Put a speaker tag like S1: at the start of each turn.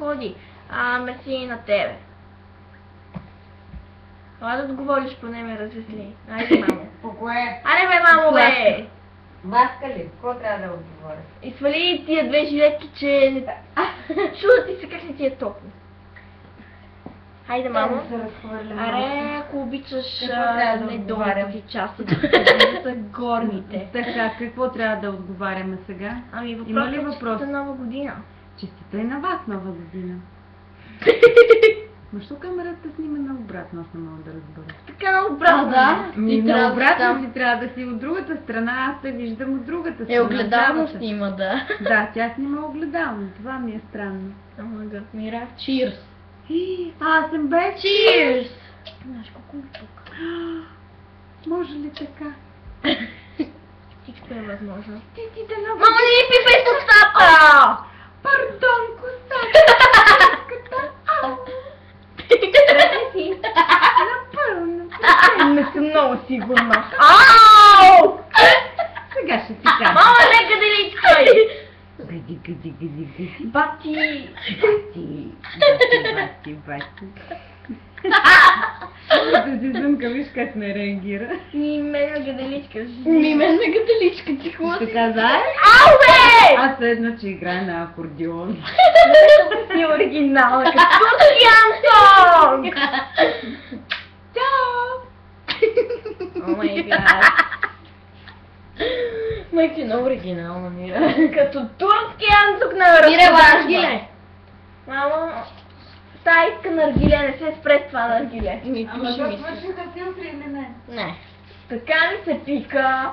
S1: ходи. Мерси и на тебе. Ела да отговориш, поне ме развесели. Айде, мамо.
S2: По кое?
S1: Аре бе, мамо, бе!
S2: Маска ли? Какво трябва да отговоря?
S1: И свали тия две жилетки, че... Чуда ти се как не ти е топло. Хайде, мамо.
S2: Да се разхвърля.
S1: Аре, ако обичаш
S2: трябва да
S1: не
S2: отговарям?
S1: долните части, са горните.
S3: Така, какво трябва да отговаряме сега?
S1: Ами
S3: Има ли
S1: въпросът е
S3: въпрос?
S1: честита нова година.
S3: Честита и на вас нова година. Защо камерата снима наобратно, аз не мога да разбера.
S1: Така на обратно.
S2: да?
S3: Ми
S1: Ти трябва да
S3: наобратно
S1: си
S3: ти трябва да си от другата страна, аз те виждам от другата страна.
S1: огледално
S3: Цялата.
S1: снима, да.
S3: Да, тя снима огледално, това ми е странно.
S1: Ама гът мира. Cheers.
S3: Аз съм без.
S1: Cheers! Знаеш колко ми тук.
S3: Може ли така?
S1: Всичко е възможно.
S3: Ти да на...
S1: Мама, не ми пипай с устата!
S3: Пардон, косата! Ау!
S1: си.
S3: Напълно.
S1: Не съм много сигурна. Ау!
S3: Сега ще ти кажа.
S1: Мама, нека да ли искай!
S3: Гъди.
S1: Бати!
S3: Бати. Като си зънка, виж как не реагира.
S1: Ми мен на гаделичка. Ми мен на гаделичка, ти хубаво
S3: Ще
S1: си.
S3: каза,
S1: Ау, бе!
S3: аз едно, че играе на акордеон.
S1: Си оригинал, като турски Антон!
S3: Чао!
S1: О май гад. Майки много оригинално, Мира. Като турски Антон на наргиле. Мамо, та иска наргиле, не се спре с това наргиле. Ми
S2: Ама
S1: пуши
S2: това
S1: ми се.
S2: свършиха филтри или не?
S1: Не. Така ми се пика.